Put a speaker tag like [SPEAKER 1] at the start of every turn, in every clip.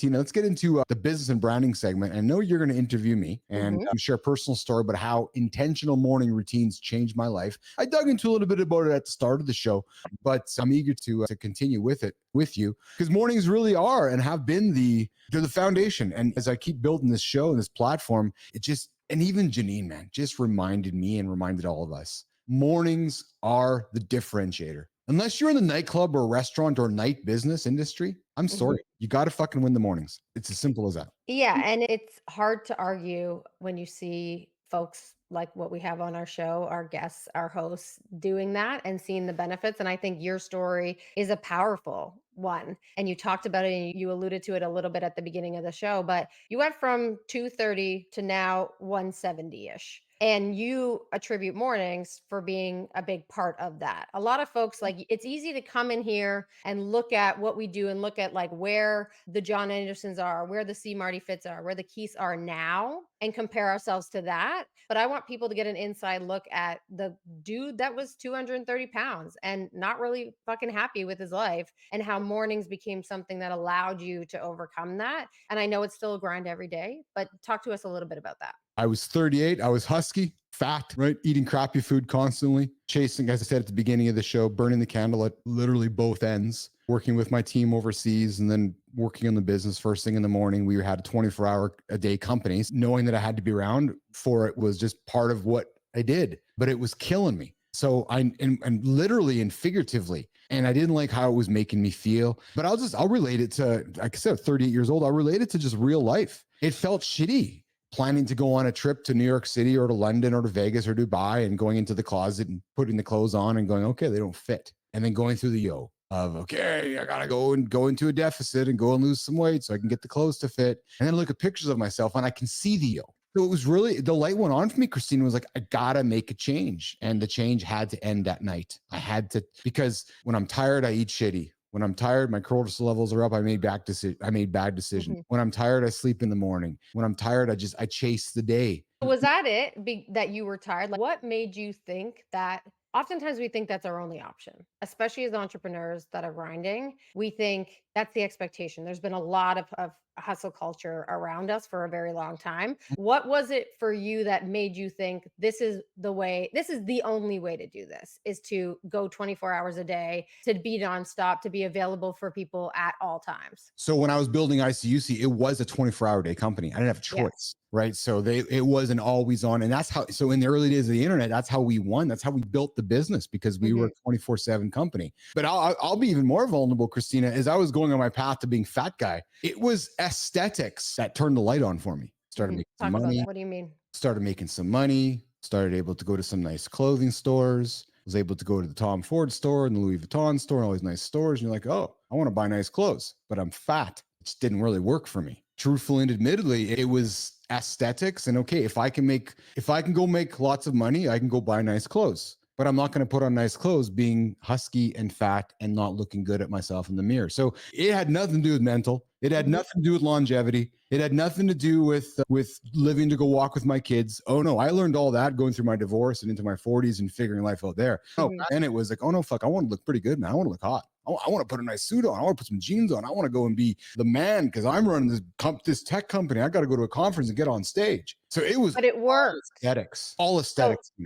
[SPEAKER 1] Tina, let's get into the business and branding segment. I know you're going to interview me and share a personal story about how intentional morning routines changed my life. I dug into a little bit about it at the start of the show, but I'm eager to continue with it with you, because mornings really are and have been they're the foundation. And as I keep building this show and this platform, and even Janine, man, just reminded me and reminded all of us, mornings are the differentiator. Unless you're in the nightclub or restaurant or night business industry, I'm sorry. You got to fucking win the mornings. It's as simple as that.
[SPEAKER 2] Yeah. And it's hard to argue when you see folks like what we have on our show, our guests, our hosts doing that and seeing the benefits. And I think your story is a powerful one. And you talked about it and you alluded to it a little bit at the beginning of the show, but you went from 230 to now 170-ish. And you attribute mornings for being a big part of that. A lot of folks, like, it's easy to come in here and look at what we do and look at like where the John Andersons are, where the C. Marty Fitz are, where the Keiths are now, and compare ourselves to that. But I want people to get an inside look at the dude that was 230 pounds and not really fucking happy with his life, and how mornings became something that allowed you to overcome that. And I know it's still a grind every day, but talk to us a little bit about that.
[SPEAKER 1] I was 38. I was husky, fat, right? Eating crappy food constantly, chasing, as I said at the beginning of the show, burning the candle at literally both ends, working with my team overseas and then working on the business first thing in the morning. We had a 24-hour-a-day company. Knowing that I had to be around for it was just part of what I did, but it was killing me. So and literally and figuratively, and I didn't like how it was making me feel, but I'll relate it to, like I said, 38 years old. I'll relate it to just real life. It felt shitty planning to go on a trip to New York City or to London or to Vegas or Dubai and going into the closet and putting the clothes on and going, okay, they don't fit. And then going through the of, okay, I got to go into a deficit and go and lose some weight so I can get the clothes to fit. And then look at pictures of myself and I can see the So it was really, the light went on for me. Christina was like, I got to make a change. And the change had to end at night. I had to, because when I'm tired, I eat shitty. When I'm tired, my cortisol levels are up. I made bad decisions. When I'm tired, I sleep in the morning. When I'm tired, I chase the day.
[SPEAKER 2] Was that it? That you were tired? Like, what made you think that? Oftentimes we think that's our only option, especially as entrepreneurs that are grinding. We think that's the expectation. There's been a lot of hustle culture around us for a very long time. What was it for you that made you think this is the only way to do this, is to go 24 hours a day, to be nonstop, to be available for people at all times?
[SPEAKER 1] So when I was building ICUC, it was a 24-hour day company. I didn't have a choice. Yes. Right. So it wasn't always on. And that's how, so in the early days of the internet, that's how we won. That's how we built the business, because we were a 24/7 company. But I'll be even more vulnerable, Christina, as I was going on my path to being fat guy. It was aesthetics that turned the light on for me. Started making some money.
[SPEAKER 2] What do you mean?
[SPEAKER 1] Started making some money, started able to go to some nice clothing stores, was able to go to the Tom Ford store and the Louis Vuitton store and all these nice stores. And you're like, oh, I want to buy nice clothes, but I'm fat. It just didn't really work for me. Truthfully and admittedly, it was aesthetics. And okay, if I can go make lots of money, I can go buy nice clothes. But I'm not going to put on nice clothes being husky and fat and not looking good at myself in the mirror. So it had nothing to do with mental. It had nothing to do with longevity. It had nothing to do with living to go walk with my kids. Oh no, I learned all that going through my divorce and into my 40s and figuring life out there. Oh, and it was like, oh no, fuck, I want to look pretty good, man. I want to look hot. I want to put a nice suit on. I want to put some jeans on. I want to go and be the man because I'm running this tech company. I got to go to a conference and get on stage. So it was,
[SPEAKER 2] but it worked.
[SPEAKER 1] All aesthetics.
[SPEAKER 2] So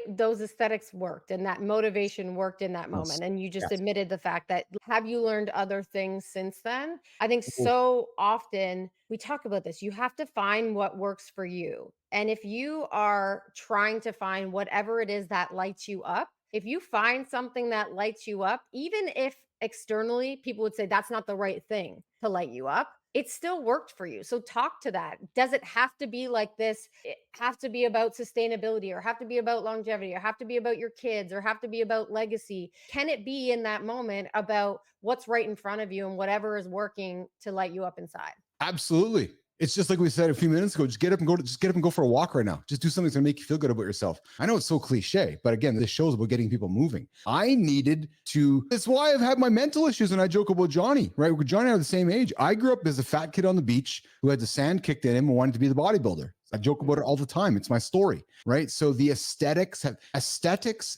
[SPEAKER 2] those aesthetics worked and that motivation worked in that moment. And you just admitted the fact that, have you learned other things since then? I think so often we talk about this. You have to find what works for you. And if you are trying to find whatever it is that lights you up, if you find something that lights you up, even if externally people would say that's not the right thing to light you up, it still worked for you. So talk to that. Does it have to be like this? It have to be about sustainability, or have to be about longevity, or have to be about your kids, or have to be about legacy? Can it be in that moment about what's right in front of you and whatever is working to light you up inside?
[SPEAKER 1] Absolutely. It's just like we said a few minutes ago, just get up and go for a walk right now. Just do something that's gonna make you feel good about yourself. I know it's so cliche, but again, this show's about getting people moving. It's why I've had my mental issues, and I joke about Johnny, right? Johnny and I are the same age. I grew up as a fat kid on the beach who had the sand kicked in him and wanted to be the bodybuilder. I joke about it all the time. It's my story, right? So the aesthetics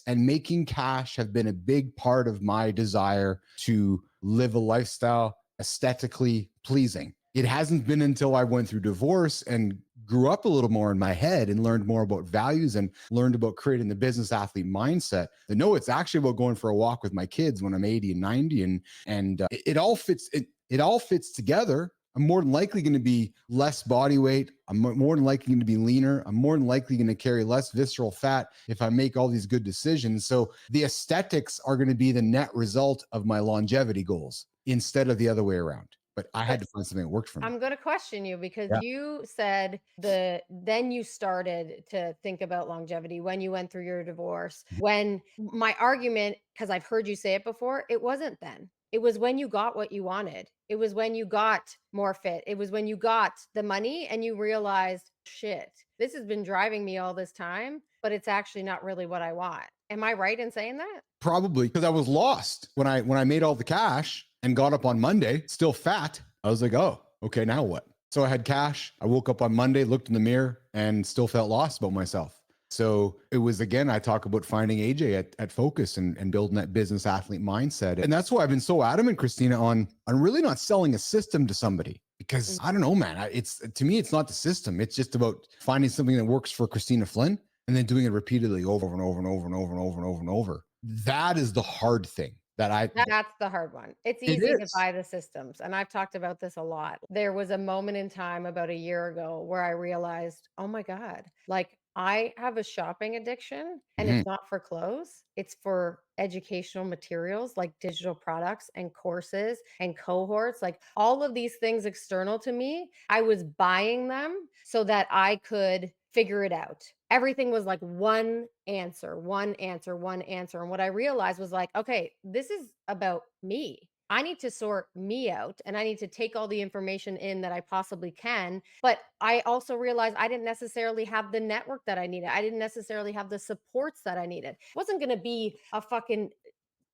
[SPEAKER 1] and making cash have been a big part of my desire to live a lifestyle aesthetically pleasing. it hasn't been until I went through divorce and grew up a little more in my head and learned more about values and learned about creating the business athlete mindset that no, it's actually about going for a walk with my kids when I'm 80 and 90. And it all fits. It all fits together. I'm more than likely going to be less body weight. I'm more than likely going to be leaner. I'm more than likely going to carry less visceral fat if I make all these good decisions. So the aesthetics are going to be the net result of my longevity goals instead of the other way around. But I had to find something that worked for me.
[SPEAKER 2] I'm going to question you because
[SPEAKER 1] Yeah.
[SPEAKER 2] you said then you started to think about longevity when you went through your divorce. When my argument, because I've heard you say it before, it wasn't then. It was when you got what you wanted. It was when you got more fit. It was when you got the money and you realized, shit, this has been driving me all this time, but it's actually not really what I want. Am I right in saying that?
[SPEAKER 1] Probably because I was lost when I made all the cash and got up on Monday, still fat. I was like, oh, okay, now what? So I had cash. I woke up on Monday, looked in the mirror, and still felt lost about myself. So it was, again, I talk about finding AJ at Focus and building that business athlete mindset. And that's why I've been so adamant, Christina, on really not selling a system to somebody. Because I don't know, man, it's to me, it's not the system. It's just about finding something that works for Christina Flynn and then doing it repeatedly over and over and over and over and over and over and over. That is the hard thing
[SPEAKER 2] That's the hard one. It's
[SPEAKER 1] it
[SPEAKER 2] easy to
[SPEAKER 1] is.
[SPEAKER 2] buy the systems, and I've talked about this a lot. There was a moment in time about a year ago where I realized, "Oh my god, like I have a shopping addiction and
[SPEAKER 1] Mhm.
[SPEAKER 2] it's not for clothes, it's for educational materials like digital products and courses and cohorts, like all of these things external to me. I was buying them so that I could figure it out. Everything was like one answer, one answer, one answer. And what I realized was like, okay, this is about me. I need to sort me out and I need to take all the information in that I possibly can. But I also realized I didn't necessarily have the network that I needed. I didn't necessarily have the supports that I needed. It wasn't going to be a fucking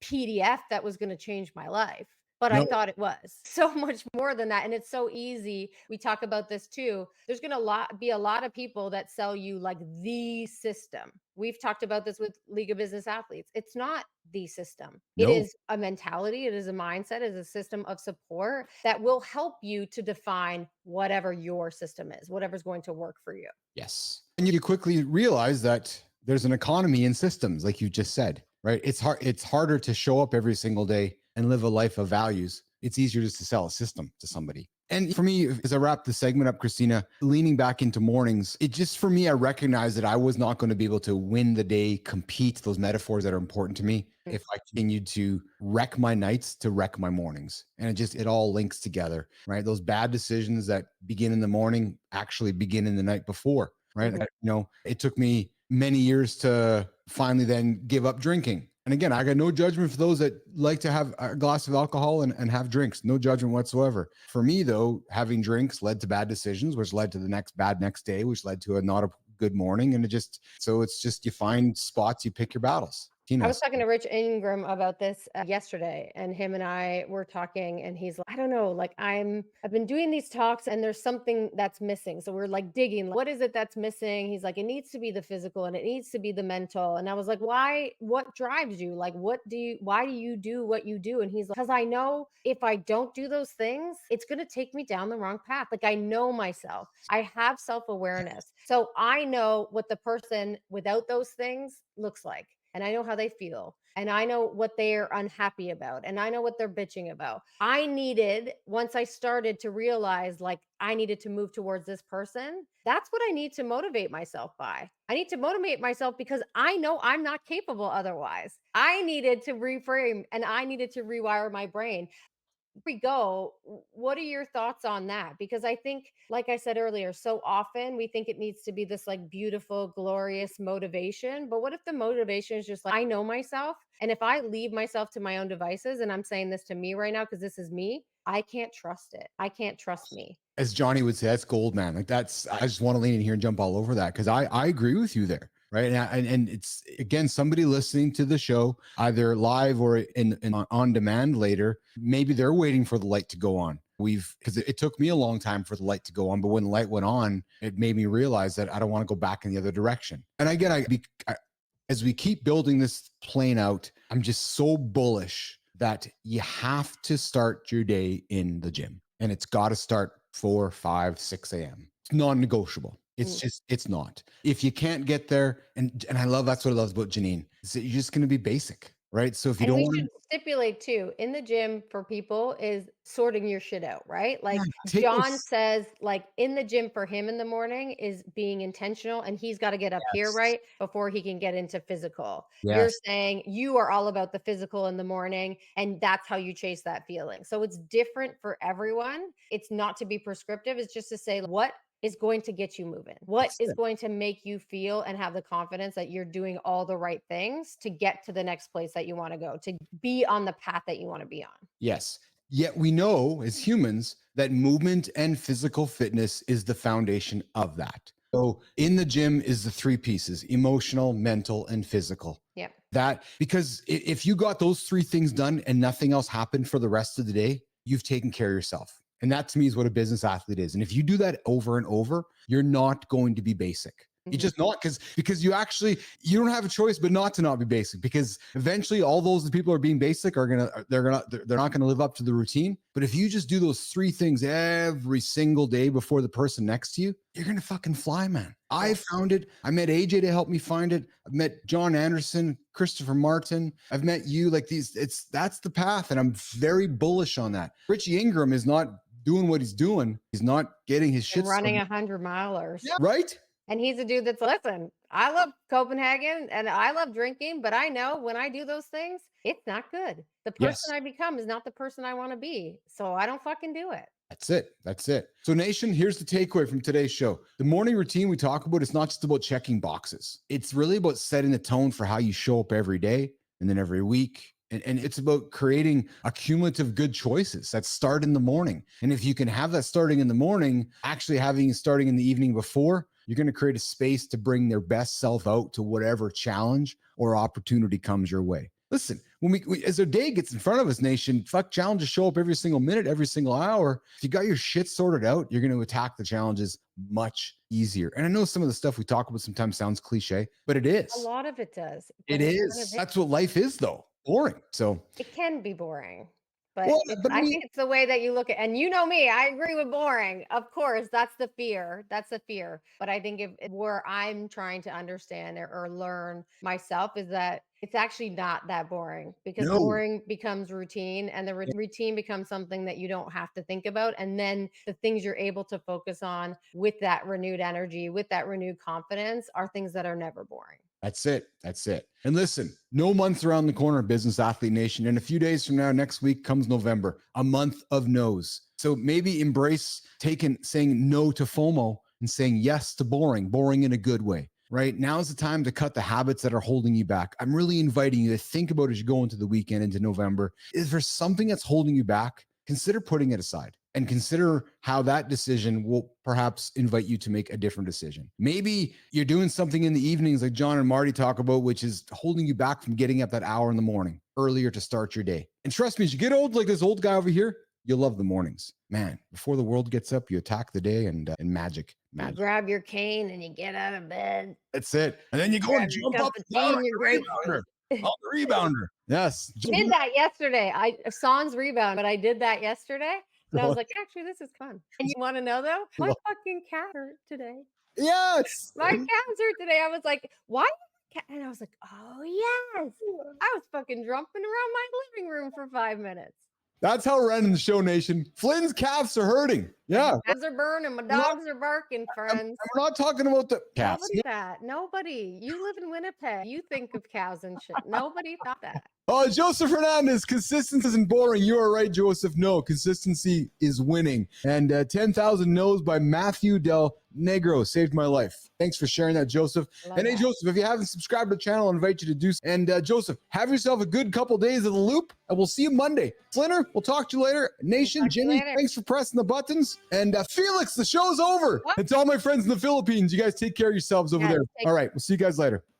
[SPEAKER 2] PDF that was going to change my life. But I
[SPEAKER 1] No,
[SPEAKER 2] thought it was so much more than that. And it's so easy. We talk about this too. There's going to be a lot of people that sell you like the system. We've talked about this with League of Business Athletes. It's not the system. It
[SPEAKER 1] no.
[SPEAKER 2] is a mentality, it is a mindset, it is a system of support that will help you to define whatever your system is, whatever's going to work for you.
[SPEAKER 1] Yes. And you quickly realize that there's an economy in systems, like you just said, right? It's harder to show up every single day and live a life of values. It's easier just to sell a system to somebody. And for me, as I wrap the segment up, Christina, leaning back into mornings, it just, for me, I recognized that I was not going to be able to win the day, compete, those metaphors that are important to me, if I continued to wreck my nights to wreck my mornings. And it all links together, right? Those bad decisions that begin in the morning actually begin in the night before, right?
[SPEAKER 2] Mhm.
[SPEAKER 1] It took me many years to finally then give up drinking. And again, I got no judgment for those that like to have a glass of alcohol and have drinks. No judgment whatsoever. For me, though, having drinks led to bad decisions, which led to the next day, which led to not a good morning. And it's just you find spots, you pick your battles.
[SPEAKER 2] I was
[SPEAKER 1] Tina's.
[SPEAKER 2] talking to Rich Ingram about this yesterday, and him and I were talking, and he's like, I don't know, like I've been doing these talks, and there's something that's missing. So we're like digging, like, what is it that's missing? He's like, it needs to be the physical, and it needs to be the mental. And I was like, why? What drives you? Like, why do you do what you do? And he's like, because I know if I don't do those things, it's going to take me down the wrong path. Like I know myself, I have self awareness, so I know what the person without those things looks like, and I know how they feel, and I know what they're unhappy about, and I know what they're bitching about. Once I started to realize like I needed to move towards this person, that's what I need to motivate myself by. I need to motivate myself because I know I'm not capable otherwise. I needed to reframe and I needed to rewire my brain. We go, what are your thoughts on that? Because I think, like I said earlier, so often we think it needs to be this like beautiful, glorious motivation. But what if the motivation is just like, I know myself. And if I leave myself to my own devices, and I'm saying this to me right now, because this is me, I can't trust it. I can't trust me.
[SPEAKER 1] As Johnny would say, that's gold, man. Like I just want to lean in here and jump all over that because I agree with you there. Right. And it's, again, somebody listening to the show, either live or in on demand later, maybe they're waiting for the light to go on. Because it took me a long time for the light to go on, but when the light went on, it made me realize that I don't want to go back in the other direction. And again, as we keep building this plane out, I'm just so bullish that you have to start your day in the gym, and it's got to start 4, 5, 6 a.m. It's non-negotiable. It's
[SPEAKER 2] Mm.
[SPEAKER 1] just, it's not. If you can't get there, and I love, that's what I love about Janine, is that you're just going to be basic, right? So if you
[SPEAKER 2] And
[SPEAKER 1] don't
[SPEAKER 2] we
[SPEAKER 1] want
[SPEAKER 2] should stipulate too, in the gym for people is sorting your shit out, right?
[SPEAKER 1] to,
[SPEAKER 2] Like
[SPEAKER 1] take
[SPEAKER 2] John
[SPEAKER 1] those,
[SPEAKER 2] says, like in the gym for him in the morning is being intentional and he's got to get up here,
[SPEAKER 1] yes,
[SPEAKER 2] right? Before he can get into physical. You're
[SPEAKER 1] yes,
[SPEAKER 2] saying you are all about the physical in the morning and that's how you chase that feeling. So it's different for everyone. It's not to be prescriptive, it's just to say what is going to get you moving? What
[SPEAKER 1] that's
[SPEAKER 2] is
[SPEAKER 1] it.
[SPEAKER 2] going to make you feel and have the confidence that you're doing all the right things to get to the next place that you want to go, to be on the path that you want to be on?
[SPEAKER 1] Yes. Yet we know as humans that movement and physical fitness is the foundation of that. So in the gym is the three pieces: emotional, mental, and physical.
[SPEAKER 2] Yep.
[SPEAKER 1] That, because if you got those three things done and nothing else happened for the rest of the day, you've taken care of yourself. And that to me is what a business athlete is. And if you do that over and over, you're not going to be basic. It's
[SPEAKER 2] Mhm.
[SPEAKER 1] just not, because you don't have a choice but not to not be basic, because eventually all those people who are being basic they're not gonna live up to the routine. But if you just do those three things every single day before the person next to you, you're gonna fucking fly, man. I
[SPEAKER 2] Yeah.
[SPEAKER 1] found it. I met AJ to help me find it. I've met John Anderson, Christopher Martin. I've met you. Like that's the path, and I'm very bullish on that. Richie Ingram is not doing what he's doing. He's not getting his
[SPEAKER 2] And
[SPEAKER 1] shit
[SPEAKER 2] running
[SPEAKER 1] started.
[SPEAKER 2] 100 milers.
[SPEAKER 1] Yeah, right?
[SPEAKER 2] And he's a dude that's, listen, I love Copenhagen and I love drinking, but I know when I do those things, it's not good. The person
[SPEAKER 1] Yes.
[SPEAKER 2] I become is not the person I want to be. So I don't fucking do it.
[SPEAKER 1] That's it. That's it. So, Nation, here's the takeaway from today's show. The morning routine we talk about, it's not just about checking boxes. It's really about setting the tone for how you show up every day and then every week. And it's about creating a cumulative good choices that start in the morning. And if you can have that starting in the morning, actually having it starting in the evening before, you're going to create a space to bring their best self out to whatever challenge or opportunity comes your way. Listen, when we as our day gets in front of us, Nation, fuck, challenges show up every single minute, every single hour. If you got your shit sorted out, you're going to attack the challenges much easier. And I know some of the stuff we talk about sometimes sounds cliche, but it
[SPEAKER 2] A
[SPEAKER 1] is.
[SPEAKER 2] lot of it does,
[SPEAKER 1] It
[SPEAKER 2] but it kind of
[SPEAKER 1] is. That's what life is, though. Boring. So,
[SPEAKER 2] it can be boring, but
[SPEAKER 1] well, but I
[SPEAKER 2] I
[SPEAKER 1] mean,
[SPEAKER 2] think it's the way that you look at, and you know me, I agree with boring. Of course, that's the fear. That's the fear. But I think if where I'm trying to understand or learn myself is that it's actually not that boring because
[SPEAKER 1] no.
[SPEAKER 2] boring becomes routine and the routine becomes something that you don't have to think about. And then the things you're able to focus on with that renewed energy, with that renewed confidence are things that are never boring.
[SPEAKER 1] That's it. That's it. And listen, no months around the corner, Business Athlete Nation. In a few days from now, next week comes November, a month of no's. So maybe embrace saying no to FOMO and saying yes to boring in a good way. Right now is the time to cut the habits that are holding you back. I'm really inviting you to think about as you go into the weekend, into November. Is there something that's holding you back? Consider putting it aside and consider how that decision will perhaps invite you to make a different decision. Maybe you're doing something in the evenings like John and Marty talk about, which is holding you back from getting up that hour in the morning earlier to start your day. And trust me, as you get old, like this old guy over here, you'll love the mornings. Man, before the world gets up, you attack the day and magic.
[SPEAKER 2] You grab your cane and you get out of bed.
[SPEAKER 1] That's it. And then you go and
[SPEAKER 2] Grab your
[SPEAKER 1] jump
[SPEAKER 2] cup
[SPEAKER 1] up
[SPEAKER 2] of
[SPEAKER 1] and down
[SPEAKER 2] tea
[SPEAKER 1] like
[SPEAKER 2] and your
[SPEAKER 1] a rebounder.
[SPEAKER 2] grapefruit.
[SPEAKER 1] Oh, the rebounder. Yes.
[SPEAKER 2] Did that yesterday. I sans rebound, but I did that yesterday. And I was like, actually, this is fun. And you want to know though? My fucking cat hurt today.
[SPEAKER 1] Yes.
[SPEAKER 2] My cat's hurt today. I was like, why? And I was like, oh yes. I was fucking jumping around my living room for 5 minutes.
[SPEAKER 1] That's how we're ending the show, Nation. Flynn's calves are hurting. Yeah.
[SPEAKER 2] My hands are burning. My dogs are barking, friends.
[SPEAKER 1] We're not talking about the calves.
[SPEAKER 2] Nobody that. Nobody. You live in Winnipeg. You think of cows and shit. Nobody thought that.
[SPEAKER 1] Oh, Joseph Hernandez, consistency isn't boring. You are right, Joseph. No, consistency is winning. And 10,000 No's by Matthew Del Negro saved my life. Thanks for sharing that, Joseph. And hey, Joseph, if you haven't subscribed to the channel, I invite you to do so. And Joseph, have yourself a good couple days of the loop, and we'll see you Monday. Flinner, we'll talk to you later. Nation, Jenny, thanks for pressing the buttons. And Felix, the show's over. What? And to all my friends in the Philippines, you guys take care of yourselves over there. All right, we'll see you guys later.